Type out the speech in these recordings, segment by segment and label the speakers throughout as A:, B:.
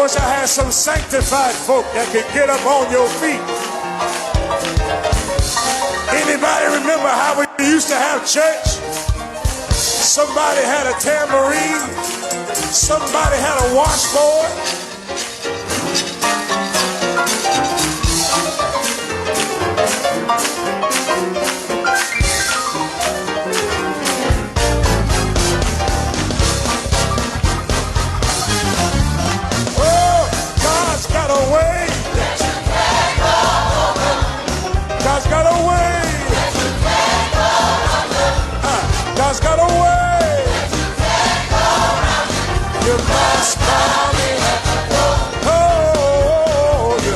A: wish I had some sanctified folk that could get up on your feet. Anybody remember how we used to have church? Somebody had a tambourine, somebody had a washboard. God's got a way. God's got a way. You must come in. Oh, you.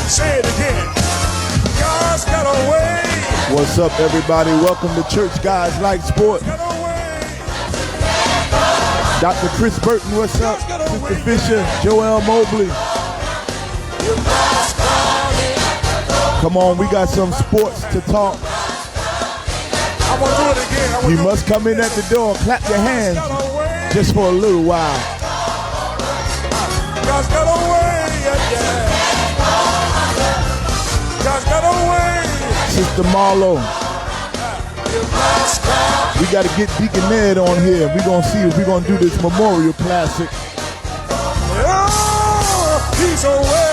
A: Say it again. God's got a way.
B: What's up, everybody? Welcome to Church Guys Like Sports. Dr. Chris Burton, what's up? Sister Fisher, Joel Mobley. Come on, we got some sports to talk.
A: I'm gonna do it again.
B: You must come in at the door, clap your hands just for a little while.
A: God's got a way, yeah. God's got a way.
B: Sister Marlo, we got to get Deacon Ned on here. We're going to see if we're going to do this Memorial Classic.
A: Oh, he's away.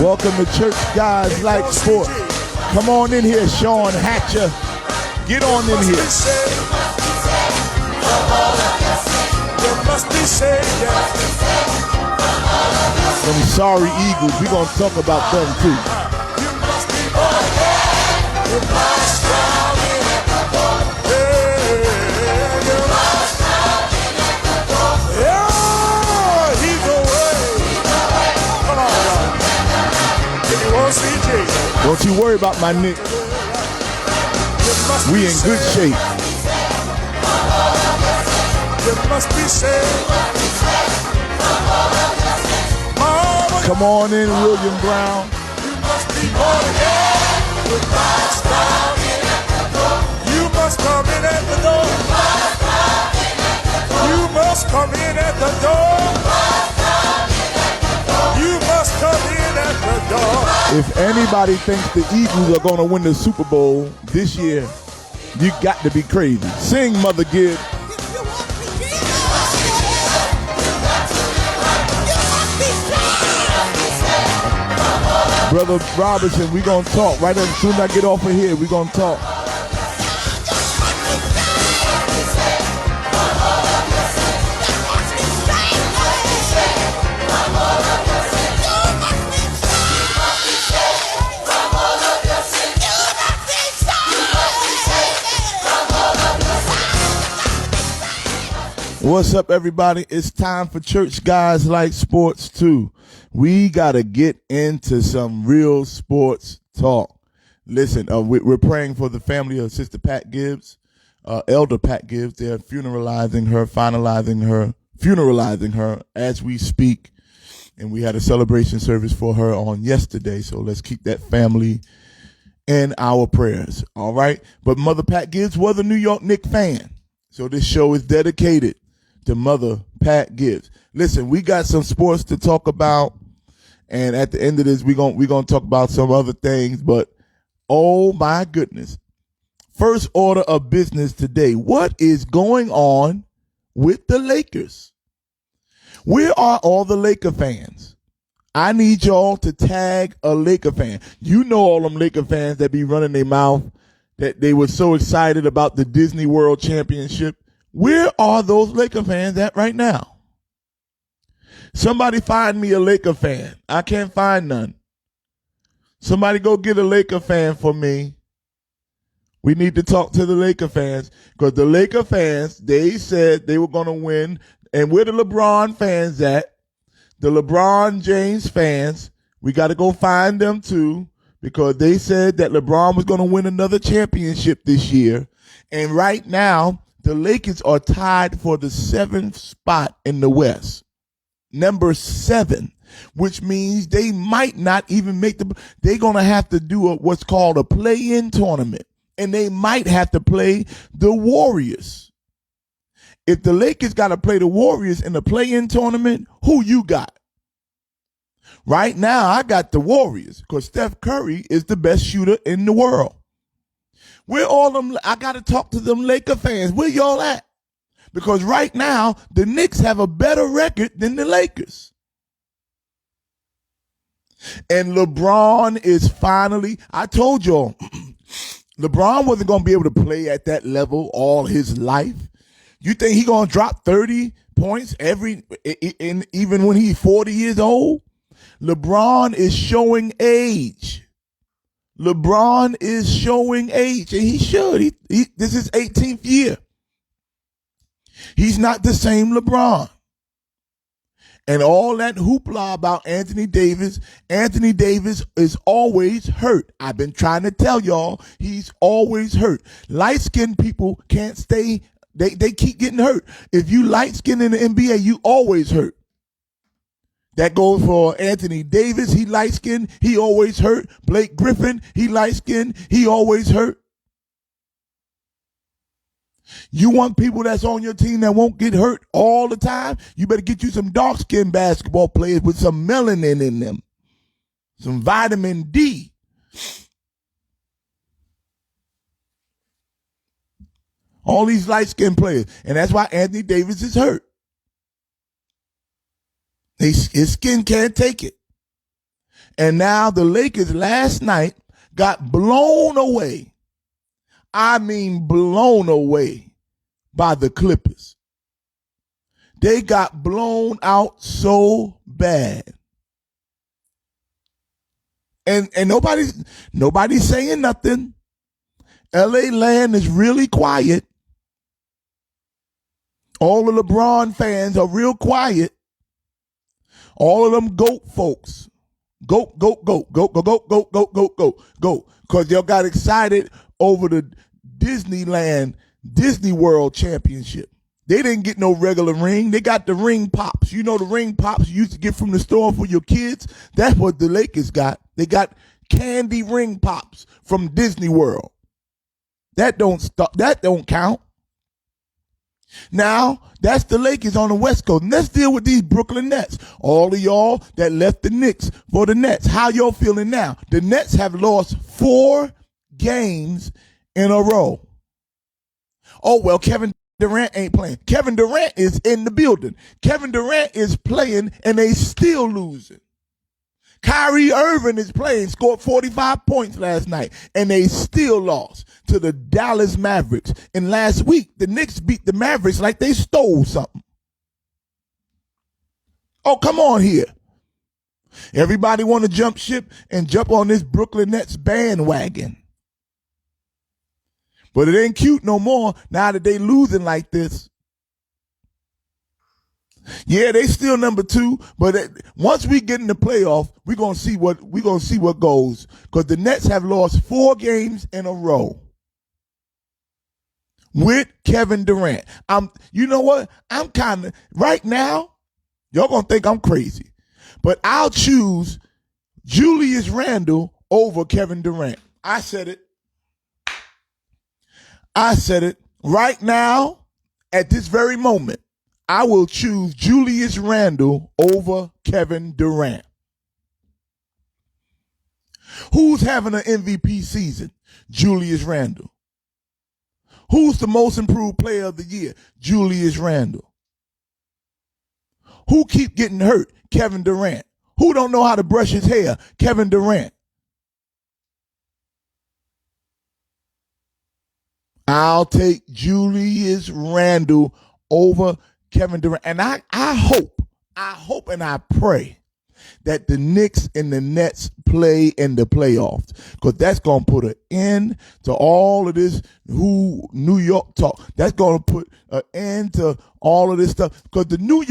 B: Welcome to Church Guys Like Sports. Come on in here, Sean Hatcher. Get on in here. Some sorry Eagles. We're going to talk about them too. Don't you worry about my Nick. We in good shape. Come on in, William Brown.
A: You must come in at the door. You must come in at the door. You must come in at the door.
B: If anybody thinks the Eagles are going to win the Super Bowl this year, you got to be crazy. Sing, Mother Gibb. Brother Robertson, we're going to talk. Right as soon as I get off of here, we're going to talk. What's up, everybody? It's time for Church Guys Like Sports too. We got to get into some real sports talk. Listen, we're praying for the family of Sister Pat Gibbs, Elder Pat Gibbs. They're funeralizing her as we speak. And we had a celebration service for her on yesterday. So let's keep that family in our prayers. All right. But Mother Pat Gibbs was a New York Knicks fan. So this show is dedicated to Mother Pat Gibbs. Listen, we got some sports to talk about, and at the end of this, we're gonna talk about some other things. But oh my goodness, first order of business today: what is going on with the Lakers? Where are all the Laker fans? I need y'all to tag a Laker fan. You know all them Laker fans that be running their mouth that they were so excited about the Disney World Championship. Where are those Laker fans at right now? Somebody find me a Laker fan. I can't find none. Somebody go get a Laker fan for me. We need to talk to the Laker fans because the Laker fans, they said they were going to win. And where the LeBron fans at? The LeBron James fans, we got to go find them too because they said that LeBron was going to win another championship this year. And right now, the Lakers are tied for the 7th spot in the West. Number 7, which means they might not even make they're going to have to do what's called a play-in tournament. And they might have to play the Warriors. if the Lakers got to play the Warriors in the play-in tournament, who you got? Right now, I got the Warriors because Steph Curry is the best shooter in the world. Where all them? I got to talk to them Laker fans. Where y'all at? Because right now, the Knicks have a better record than the Lakers. And LeBron is finally, I told y'all, LeBron wasn't going to be able to play at that level all his life. You think he going to drop 30 points even when he's 40 years old? LeBron is showing age. LeBron is showing age, and he should. This is 18th year. He's not the same LeBron. And all that hoopla about Anthony Davis is always hurt. I've been trying to tell y'all, he's always hurt. Light-skinned people can't stay, they keep getting hurt. If you light-skinned in the NBA, you always hurt. That goes for Anthony Davis, he light-skinned, he always hurt. Blake Griffin, he light-skinned, he always hurt. You want people that's on your team that won't get hurt all the time? You better get you some dark-skinned basketball players with some melanin in them, some vitamin D. All these light-skinned players. And that's why Anthony Davis is hurt. His skin can't take it. And now the Lakers last night got blown away. I mean blown away by the Clippers. They got blown out so bad. And nobody's saying nothing. LA land is really quiet. All the LeBron fans are real quiet. All of them GOAT folks. Go. Because y'all got excited over the Disney World Championship. They didn't get no regular ring. They got the ring pops. You know the ring pops you used to get from the store for your kids? That's what the Lakers got. They got candy ring pops from Disney World. That don't count. Now, that's the Lakers on the West Coast. And let's deal with these Brooklyn Nets. All of y'all that left the Knicks for the Nets. How y'all feeling now? The Nets have lost 4 games in a row. Oh, well, Kevin Durant ain't playing. Kevin Durant is in the building. Kevin Durant is playing, and they still losing. Kyrie Irving is playing, scored 45 points last night, and they still lost to the Dallas Mavericks. And last week, the Knicks beat the Mavericks like they stole something. Oh, come on here. Everybody want to jump ship and jump on this Brooklyn Nets bandwagon. But it ain't cute no more now that they losing like this. Yeah, they still number 2, but once we get in the playoff, we're gonna see what goes. Because the Nets have lost 4 games in a row with Kevin Durant. You know what? I'm kind of right now. Y'all gonna think I'm crazy, but I'll choose Julius Randle over Kevin Durant. I said it right now at this very moment. I will choose Julius Randle over Kevin Durant. Who's having an MVP season? Julius Randle. Who's the most improved player of the year? Julius Randle. Who keep getting hurt? Kevin Durant. Who don't know how to brush his hair? Kevin Durant. I'll take Julius Randle over Kevin Durant. And I hope and I pray that the Knicks and the Nets play in the playoffs, because that's going to put an end to all of this New York talk. That's going to put an end to all of this stuff, because the New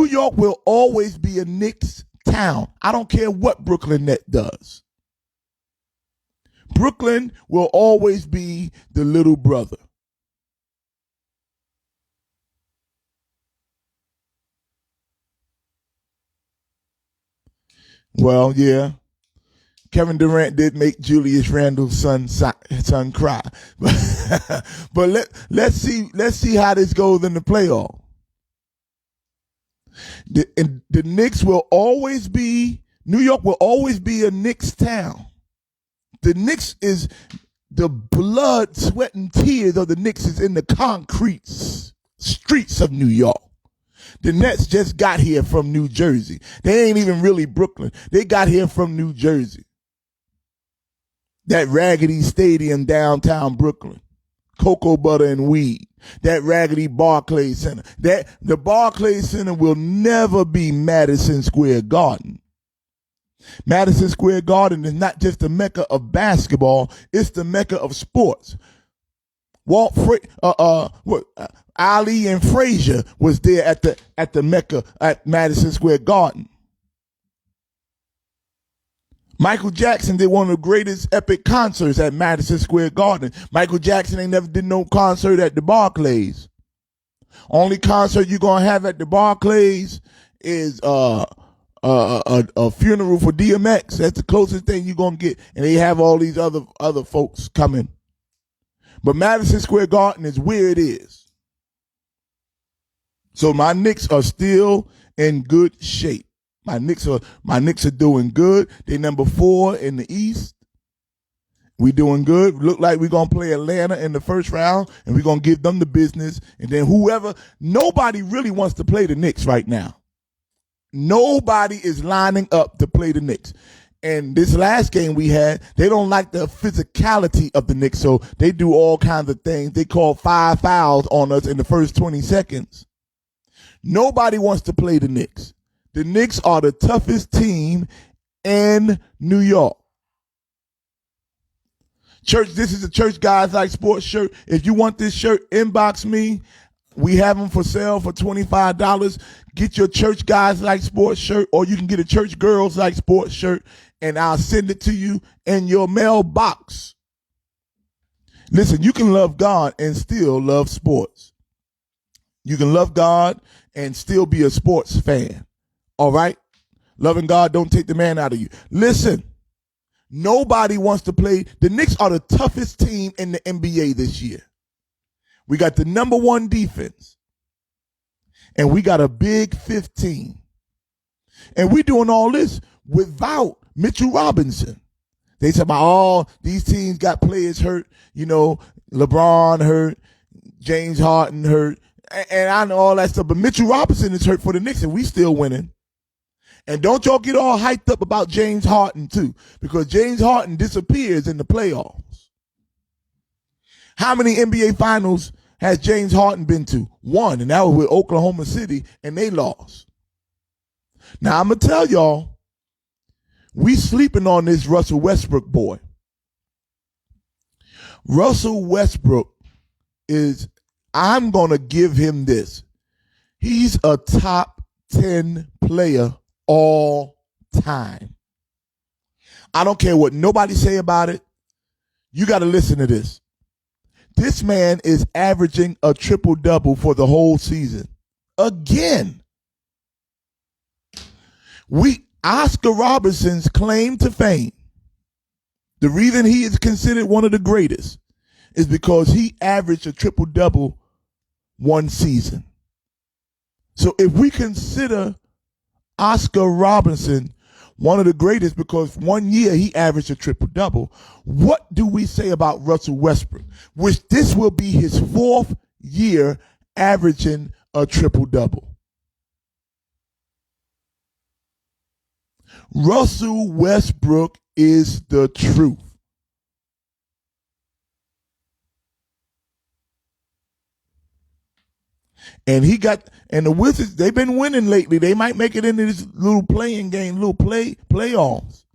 B: York will always be a Knicks town. I don't care what Brooklyn Net does. Brooklyn will always be the little brother. Well, yeah, Kevin Durant did make Julius Randle's son cry. But let's see how this goes in the playoff. The Knicks will always be, New York will always be a Knicks town. The Knicks is, the blood, sweat, and tears of the Knicks is in the concrete streets of New York. The Nets just got here from New Jersey. They ain't even really Brooklyn. They got here from New Jersey. That raggedy stadium downtown Brooklyn. Cocoa butter and weed. That raggedy Barclays Center. The Barclays Center will never be Madison Square Garden. Madison Square Garden is not just the mecca of basketball, it's the mecca of sports. Ali and Frazier was there at the mecca at Madison Square Garden. Michael Jackson did one of the greatest epic concerts at Madison Square Garden. Michael Jackson ain't never did no concert at the Barclays. Only concert you're gonna have at the Barclays is a funeral for DMX. That's the closest thing you're gonna get. And they have all these other folks coming. But Madison Square Garden is where it is. So my Knicks are still in good shape. My Knicks are doing good. They number 4 in the East. We doing good. Look like we're going to play Atlanta in the first round, and we're going to give them the business. And then nobody really wants to play the Knicks right now. Nobody is lining up to play the Knicks. And this last game we had, they don't like the physicality of the Knicks, so they do all kinds of things. They call 5 fouls on us in the first 20 seconds. Nobody wants to play the Knicks. The Knicks are the toughest team in New York. Church, this is a Church Guys Like Sports shirt. If you want this shirt, inbox me. We have them for sale for $25. Get your Church Guys Like Sports shirt, or you can get a Church Girls Like Sports shirt, and I'll send it to you in your mailbox. Listen, you can love God and still love sports. You can love God and still be a sports fan. All right? Loving God don't take the man out of you. Listen, nobody wants to play. The Knicks are the toughest team in the NBA this year. We got the number 1 defense. And we got a big 15. And we doing all this without Mitchell Robinson. They said about, these teams got players hurt. You know, LeBron hurt, James Harden hurt, and I know all that stuff. But Mitchell Robinson is hurt for the Knicks, and we still winning. And don't y'all get all hyped up about James Harden, too, because James Harden disappears in the playoffs. How many NBA finals has James Harden been to? 1, and that was with Oklahoma City, and they lost. Now, I'm going to tell y'all, we sleeping on this Russell Westbrook boy. Russell Westbrook I'm going to give him this. He's a top 10 player all time. I don't care what nobody say about it. You got to listen to this. This man is averaging a triple-double for the whole season. Again. Oscar Robertson's claim to fame, the reason he is considered one of the greatest is because he averaged a triple-double one season. So if we consider Oscar Robertson one of the greatest because 1 year he averaged a triple-double, what do we say about Russell Westbrook, which this will be his 4th year averaging a triple-double? Russell Westbrook is the truth. And the Wizards, they've been winning lately. They might make it into this little playing game, little playoffs.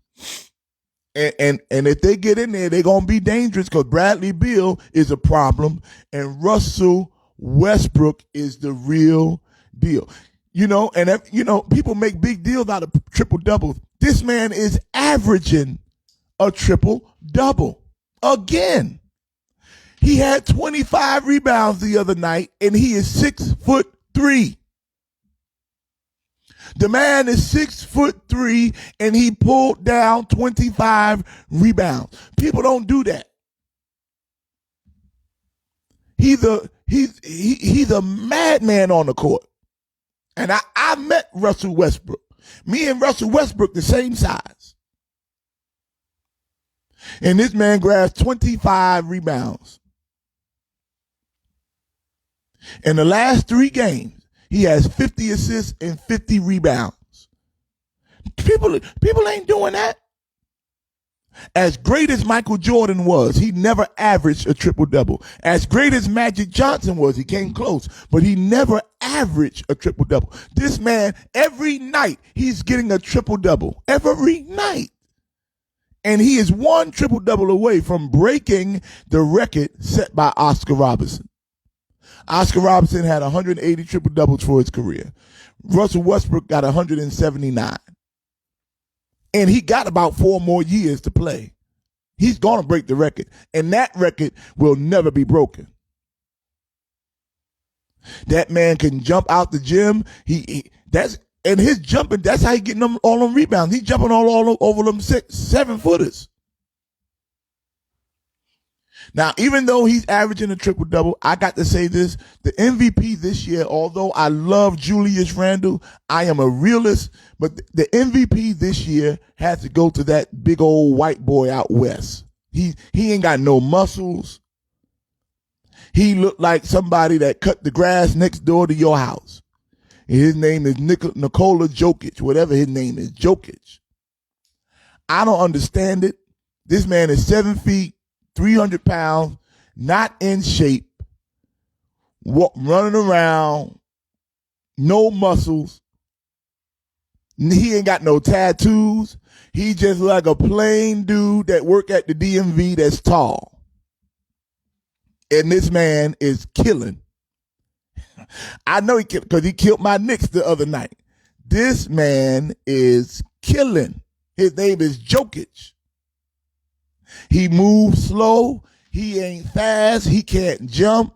B: And if they get in there, they're going to be dangerous because Bradley Beal is a problem and Russell Westbrook is the real deal. People make big deals out of triple doubles. This man is averaging a triple double again. He had 25 rebounds the other night, and he is 6'3". The man is 6'3" and he pulled down 25 rebounds. People don't do that. He's a madman on the court. And I met Russell Westbrook. Me and Russell Westbrook the same size. And this man grabs 25 rebounds. In the last 3 games, he has 50 assists and 50 rebounds. People ain't doing that. As great as Michael Jordan was, he never averaged a triple-double. As great as Magic Johnson was, he came close, but he never averaged a triple-double. This man, every night, he's getting a triple-double. Every night. And he is one triple-double away from breaking the record set by Oscar Robertson. Oscar Robertson had 180 triple-doubles for his career. Russell Westbrook got 179. And he got about 4 more years to play. He's going to break the record. And that record will never be broken. That man can jump out the gym. And his jumping, that's how he getting them all them rebounds. He's jumping all over them 7-footers. Now, even though he's averaging a triple-double, I got to say this. The MVP this year, although I love Julius Randle, I am a realist, but the MVP this year has to go to that big old white boy out west. He ain't got no muscles. He looked like somebody that cut the grass next door to your house. And his name is Nikola Jokic, whatever his name is, Jokic. I don't understand it. This man is 7 feet. 300 pounds, not in shape, running around, no muscles. He ain't got no tattoos. He just like a plain dude that work at the DMV that's tall. And this man is killing. I know he killed because he killed my Knicks the other night. This man is killing. His name is Jokic. He moves slow. He ain't fast. He can't jump.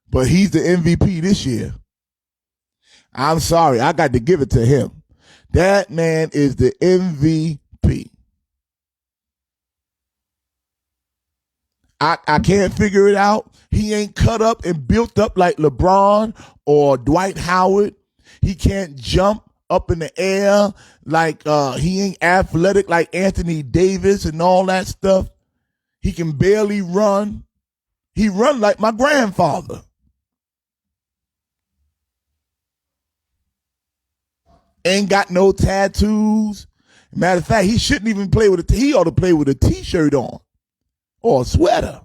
B: But he's the MVP this year. I'm sorry. I got to give it to him. That man is the MVP. I can't figure it out. He ain't cut up and built up like LeBron or Dwight Howard. He can't jump up in the air like he ain't athletic like Anthony Davis and all that stuff. He can barely run. He run like my grandfather. Ain't got no tattoos. Matter of fact, he shouldn't even play with he ought to play with a t-shirt on or a sweater.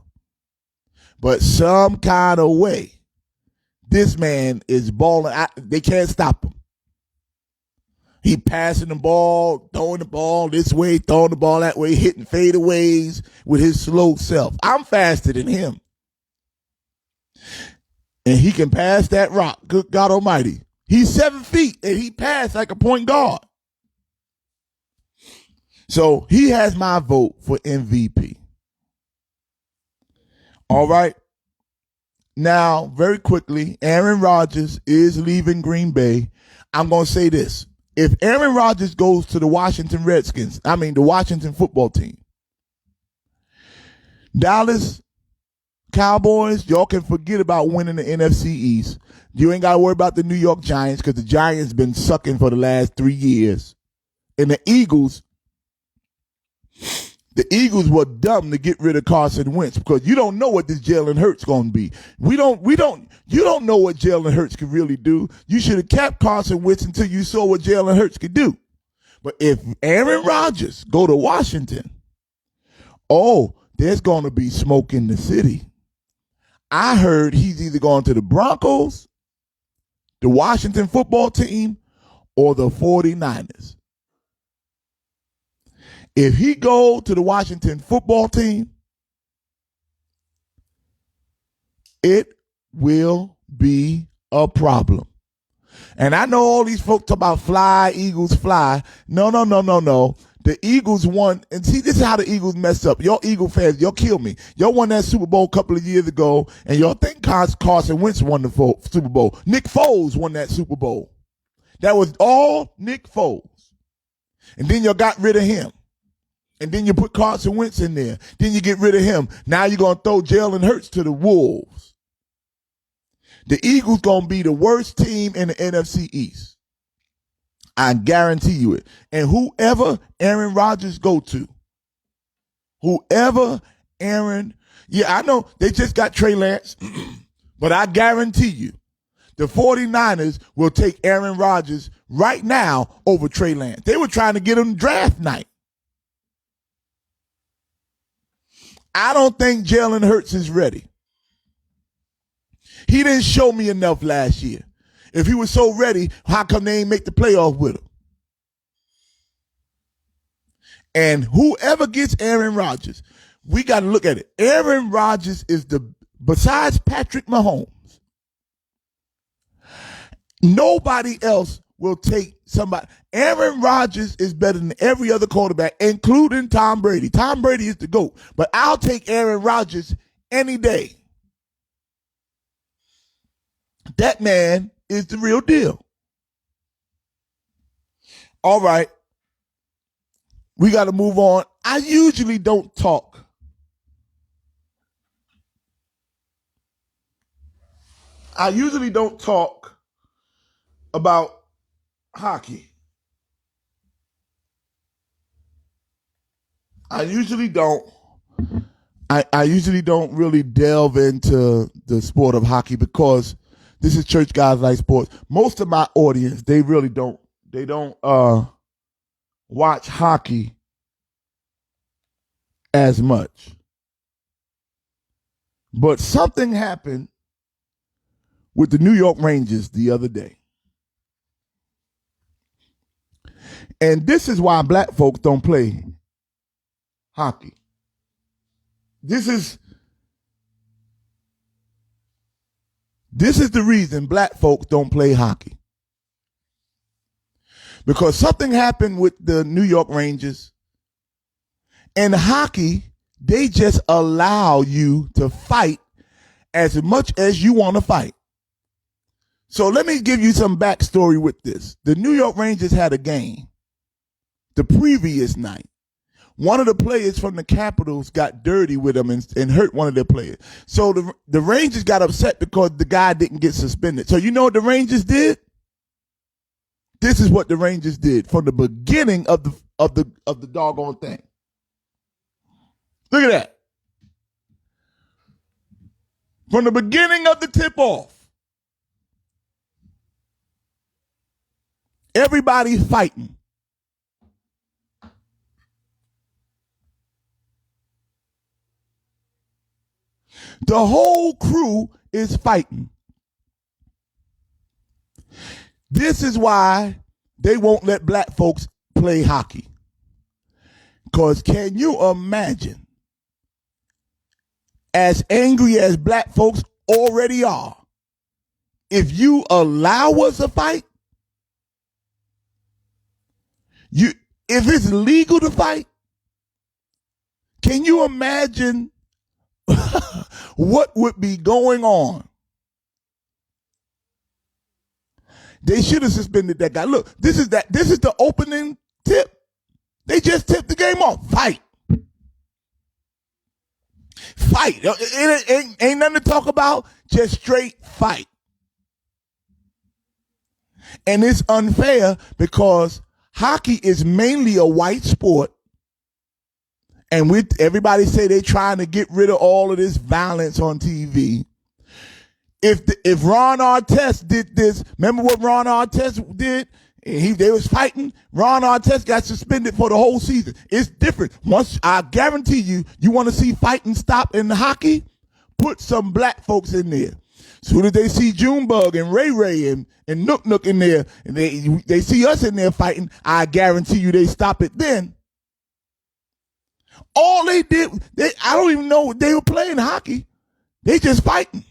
B: But some kind of way, this man is balling. They can't stop him. He passing the ball, throwing the ball this way, throwing the ball that way, hitting fadeaways with his slow self. I'm faster than him. And he can pass that rock. Good God Almighty. He's 7 feet and he passed like a point guard. So he has my vote for MVP. All right. Now, very quickly, Aaron Rodgers is leaving Green Bay. I'm going to say this. If Aaron Rodgers goes to the Washington the Washington football team, Dallas Cowboys, y'all can forget about winning the NFC East. You ain't got to worry about the New York Giants because the Giants been sucking for the last 3 years. And the Eagles were dumb to get rid of Carson Wentz because you don't know what this Jalen Hurts going to be. You don't know what Jalen Hurts can really do. You should have kept Carson Wentz until you saw what Jalen Hurts could do. But if Aaron Rodgers go to Washington, there's going to be smoke in the city. I heard he's either going to the Broncos, the Washington football team, or the 49ers. If he go to the Washington football team, it will be a problem. And I know all these folks talk about fly, Eagles fly. No. The Eagles won, and see, this is how the Eagles messed up. Y'all Eagle fans, y'all kill me. Y'all won that Super Bowl a couple of years ago, and y'all think Carson Wentz won the Super Bowl. Nick Foles won that Super Bowl. That was all Nick Foles. And then you got rid of him. And then you put Carson Wentz in there. Then you get rid of him. Now you're going to throw Jalen Hurts to the Wolves. The Eagles going to be the worst team in the NFC East. I guarantee you it. And whoever Aaron Rodgers go to, I know they just got Trey Lance, but I guarantee you the 49ers will take Aaron Rodgers right now over Trey Lance. They were trying to get him draft night. I don't think Jalen Hurts is ready. He didn't show me enough last year. If he was so ready, how come they ain't make the playoff with him? And whoever gets Aaron Rodgers, we got to look at it. Aaron Rodgers is besides Patrick Mahomes, nobody else will take somebody. Aaron Rodgers is better than every other quarterback, including Tom Brady. Tom Brady is the GOAT, but I'll take Aaron Rodgers any day. That man is the real deal. All right. We got to move on. I usually don't talk about hockey. I usually don't really delve into the sport of hockey because this is Church Guys Like Sports. Most of my audience, they really don't watch hockey as much. But something happened with the New York Rangers the other day. And this is why black folks don't play hockey. This is the reason black folks don't play hockey. Because something happened with the New York Rangers. In hockey, they just allow you to fight as much as you want to fight. So let me give you some backstory with this. The New York Rangers had a game the previous night. One of the players from the Capitals got dirty with them and hurt one of their players. So the Rangers got upset because the guy didn't get suspended. So you know what the Rangers did? This is what the Rangers did from the beginning of the doggone thing. Look at that. From the beginning of the tip-off, everybody's fighting. The whole crew is fighting. This is why they won't let black folks play hockey. Because can you imagine, as angry as black folks already are, if you allow us to fight, if it's legal to fight, can you imagine what would be going on? They should have suspended that guy. Look, this is the opening tip. They just tipped the game off. Fight. Fight. It ain't nothing to talk about. Just straight fight. And it's unfair because hockey is mainly a white sport. And everybody say they're trying to get rid of all of this violence on TV. If Ron Artest did this, remember what Ron Artest did? They was fighting. Ron Artest got suspended for the whole season. It's different. Once I guarantee you want to see fighting stop in the hockey, put some black folks in there. Soon as they see Junebug and Ray Ray and Nook Nook in there, and they see us in there fighting, I guarantee you they stop it then. All they did, I don't even know they were playing hockey. They just fighting.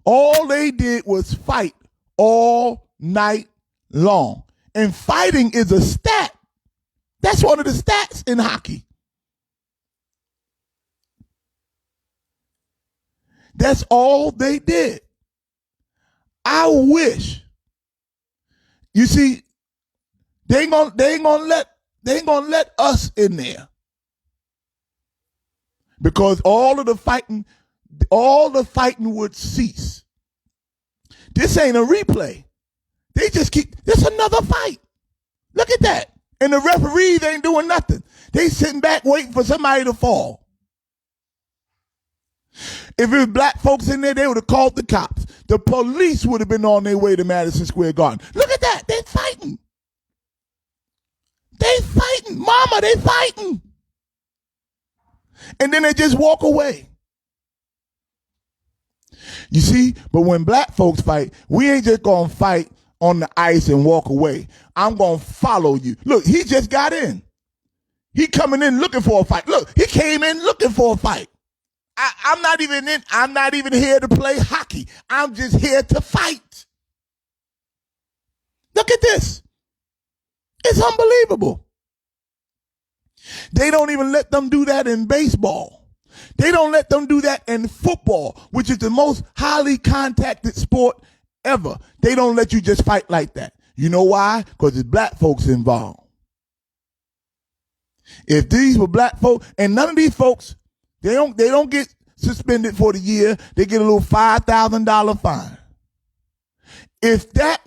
B: All they did was fight all night long. And fighting is a stat. That's one of the stats in hockey. That's all they did. I wish, You see, they ain't gonna let us in there. Because all the fighting would cease. This ain't a replay. They just this another fight. Look at that. And the referees ain't doing nothing. They sitting back waiting for somebody to fall. If it was black folks in there, they would have called the cops. The police would have been on their way to Madison Square Garden. Look at that. They fighting. They fighting. Mama, they fighting. And then they just walk away. You see, but when black folks fight, we ain't just gonna fight on the ice and walk away. I'm gonna follow you. Look, he just got in. He coming in looking for a fight. Look, he came in looking for a fight. I'm not even here to play hockey. I'm just here to fight. Look at this. It's unbelievable. They don't even let them do that in baseball. They don't let them do that in football, which is the most highly contacted sport ever. They don't let you just fight like that. You know why? Because there's black folks involved. If these were black folks, and none of these folks, they don't get suspended for the year. They get a little $5,000 fine. If that,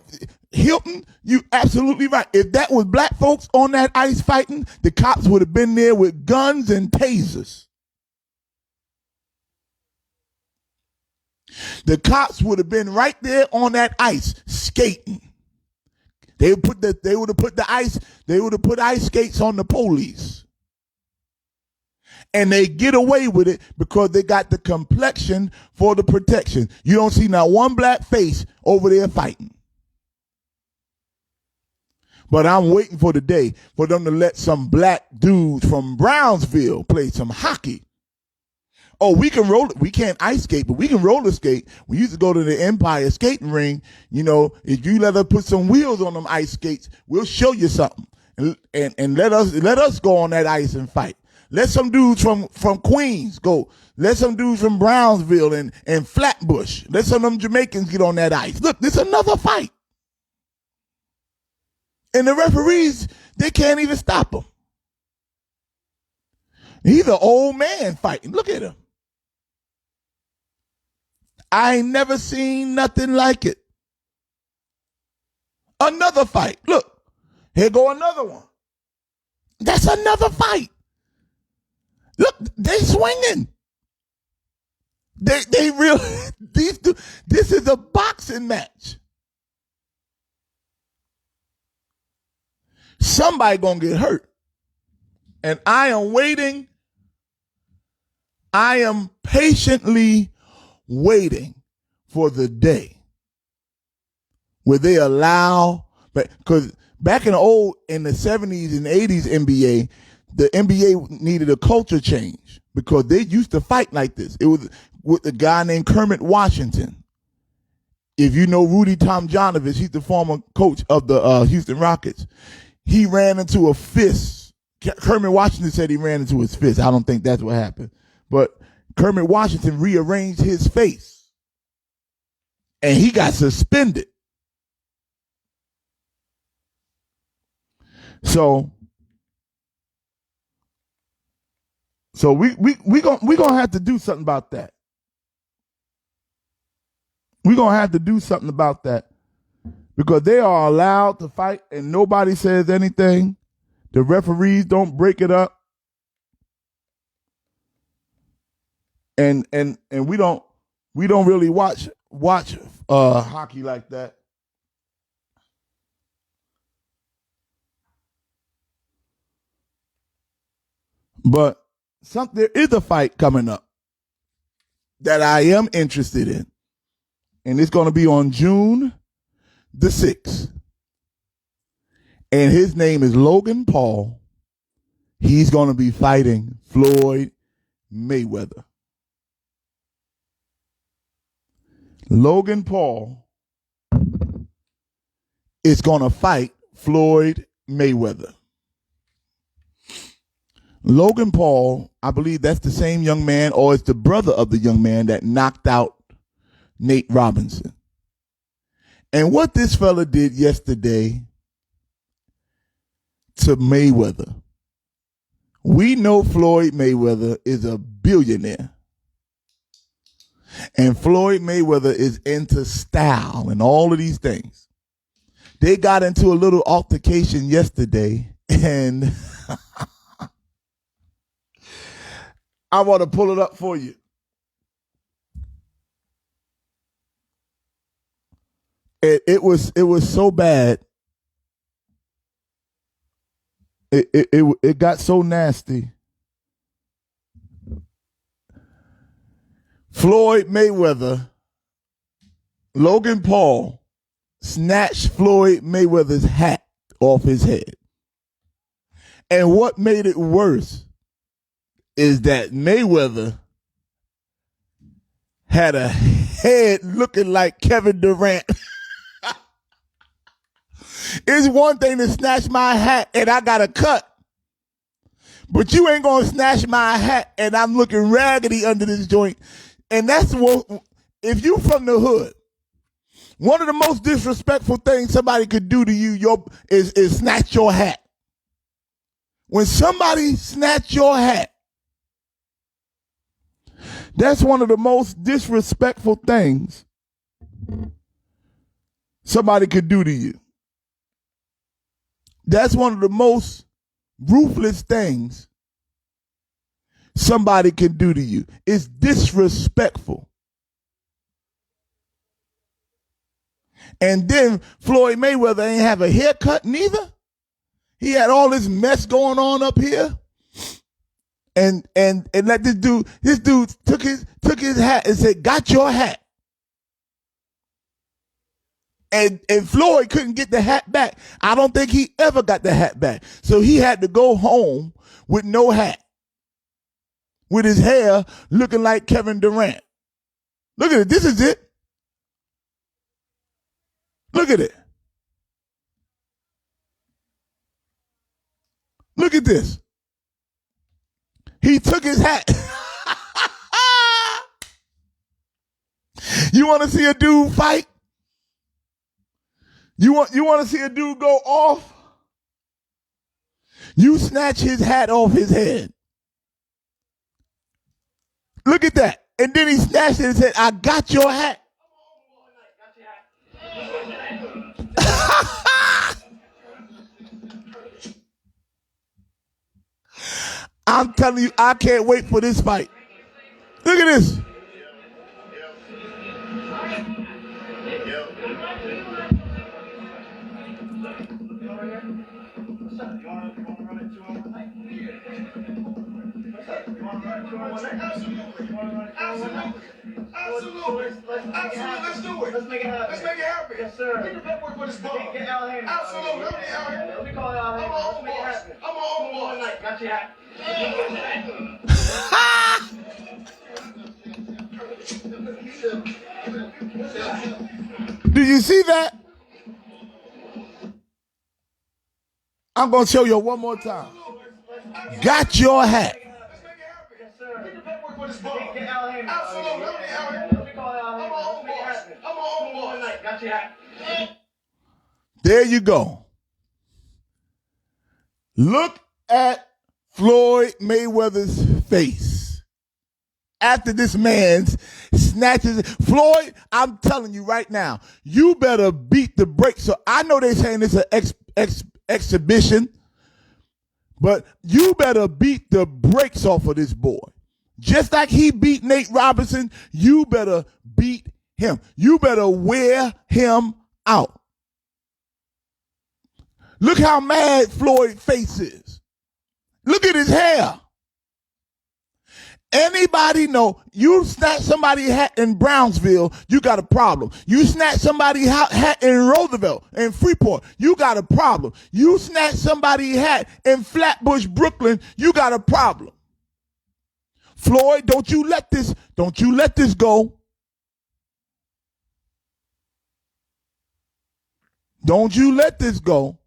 B: Hilton, you absolutely right. If that was black folks on that ice fighting, the cops would have been there with guns and tasers. The cops would have been right there on that ice skating. They would have put ice skates on the police. And they get away with it because they got the complexion for the protection. You don't see not one black face over there fighting. But I'm waiting for the day for them to let some black dudes from Brownsville play some hockey. Oh, we can't ice skate, but we can roller skate. We used to go to the Empire skating ring. You know, if you let us put some wheels on them ice skates, we'll show you something. And let us go on that ice and fight. Let some dudes from Queens go. Let some dudes from Brownsville and Flatbush. Let some of them Jamaicans get on that ice. Look, this is another fight. And the referees, they can't even stop him. He's an old man fighting. Look at him. I ain't never seen nothing like it. Another fight. Look, here go another one. That's another fight. Look, they swinging. They real. This is a boxing match. Somebody gonna get hurt, and I am waiting. I am patiently waiting for the day where they allow, because back in the 70s and 80s NBA, the NBA needed a culture change because they used to fight like this. It was with a guy named Kermit Washington. If you know Rudy Tomjanovich, he's the former coach of the Houston Rockets. He ran into a fist. Kermit Washington said he ran into his fist. I don't think that's what happened. But Kermit Washington rearranged his face. And he got suspended. So we gonna have to do something about that. We're gonna have to do something about that. Because they are allowed to fight and nobody says anything. The referees don't break it up. And we don't really watch hockey like that. But there is a fight coming up that I am interested in. And it's going to be on June the 6th. And his name is Logan Paul. He's going to be fighting Floyd Mayweather. Logan Paul is going to fight Floyd Mayweather. Logan Paul, I believe that's the same young man, or it's the brother of the young man that knocked out Nate Robinson. And what this fella did yesterday to Mayweather. We know Floyd Mayweather is a billionaire. And Floyd Mayweather is into style and all of these things. They got into a little altercation yesterday, and I want to pull it up for you. It was so bad. It got so nasty. Floyd Mayweather, Logan Paul, snatched Floyd Mayweather's hat off his head. And what made it worse is that Mayweather had a head looking like Kevin Durant. It's one thing to snatch my hat and I got a cut. But you ain't going to snatch my hat and I'm looking raggedy under this joint. And that's what, if you from the hood, one of the most disrespectful things somebody could do to you is snatch your hat. When somebody snatch your hat, that's one of the most disrespectful things somebody could do to you. That's one of the most ruthless things somebody can do to you. It's disrespectful. And then Floyd Mayweather ain't have a haircut neither. He had all this mess going on up here. And let this dude took his hat and said, "Got your hat." And Floyd couldn't get the hat back. I don't think he ever got the hat back. So he had to go home with no hat, with his hair looking like Kevin Durant. Look at it. This is it. Look at it. Look at this. He took his hat. You want to see a dude fight? You want to see a dude go off? You snatch his hat off his head. Look at that. And then he snatched it and said, "I got your hat." I'm telling you, I can't wait for this fight. Look at this.
A: Absolutely. Let's do it. Let's make it happen. Yes, sir. Get the paperwork for this ball. Absolutely. Let me call Al Haymon. I'm on board. Got your hat.
B: Do you see that? I'm going to show you one more time. Got your hat.
A: Let's make it happen. Yes, sir. Get the paperwork for this ball. Absolutely. Let me call Al Haymon. I'm on board. Got your hat.
B: There you go. Look at Floyd Mayweather's face after this man snatches. Floyd, I'm telling you right now, you better beat the brakes. So I know they're saying it's an exhibition, but you better beat the brakes off of this boy. Just like he beat Nate Robinson, you better beat him. You better wear him out. Look how mad Floyd's face is. Look at his hair. Anybody know, you snatch somebody's hat in Brownsville, you got a problem. You snatch somebody's hat in Roosevelt, in Freeport, you got a problem. You snatch somebody's hat in Flatbush, Brooklyn, you got a problem. Floyd, don't you let this go. Don't you let this go.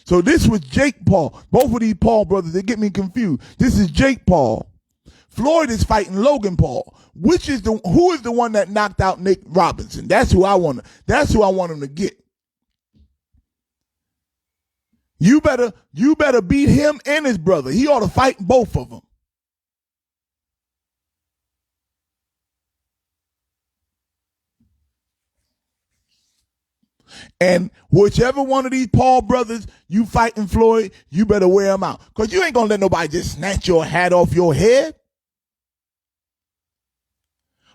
B: So this was Jake Paul. Both of these Paul brothers, they get me confused. This is Jake Paul. Floyd is fighting Logan Paul. Who is the one that knocked out Nick Robinson? That's who I want him to get. You better beat him and his brother. He ought to fight both of them. And whichever one of these Paul brothers you fighting Floyd, you better wear him out. Because you ain't going to let nobody just snatch your hat off your head.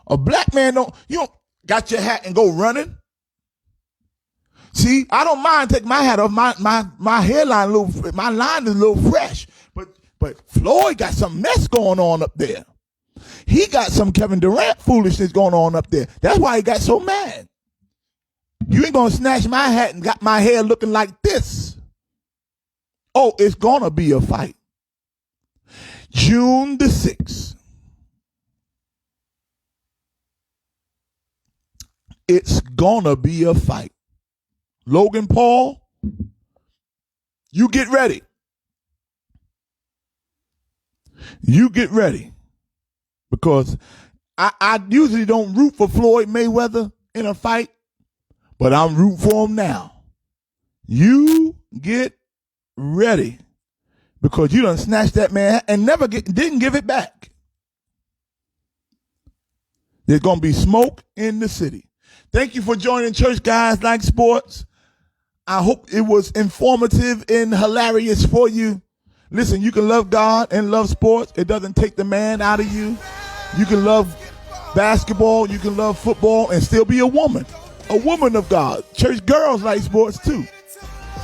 B: A black man you don't got your hat and go running. See, I don't mind taking my hat off. My hairline my line is a little fresh. But Floyd got some mess going on up there. He got some Kevin Durant foolishness going on up there. That's why he got so mad. You ain't gonna snatch my hat and got my hair looking like this. Oh, it's gonna be a fight. June the 6th. It's gonna be a fight. Logan Paul, you get ready. You get ready. Because I usually don't root for Floyd Mayweather in a fight, but I'm rooting for him now. You get ready. Because you done snatched that man and didn't give it back. There's going to be smoke in the city. Thank you for joining Church Guys Like Sports. I hope it was informative and hilarious for you. Listen, you can love God and love sports. It doesn't take the man out of you. You can love basketball, you can love football, and still be a woman of God. Church Girls Like Sports too.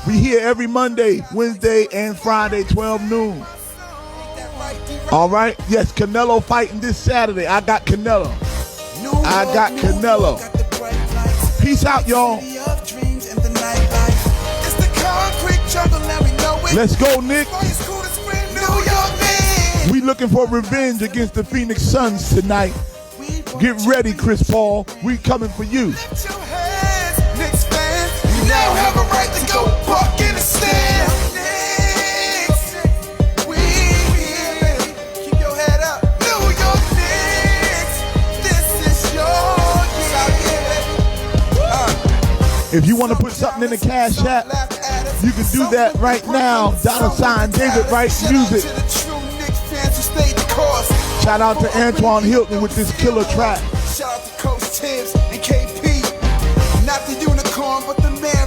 B: We here every Monday, Wednesday, and Friday, 12 noon. All right? Yes, Canelo fighting this Saturday. I got Canelo. Peace out, y'all. Let's go, Nick. We looking for revenge against the Phoenix Suns tonight. Get ready, Chris Paul. We coming for you.
C: Lift your hands, Knicks fans. You now have a right to go park in the stand. Knicks, we keep your head up. New York Knicks, this is your year.
B: If you want to put something in the Cash App, you can do that right now. $ David Wright Music. Shout out to Antoine Hilton with this killer track.
C: Shout out to Coach Tibbs and KP. Not the unicorn, but the man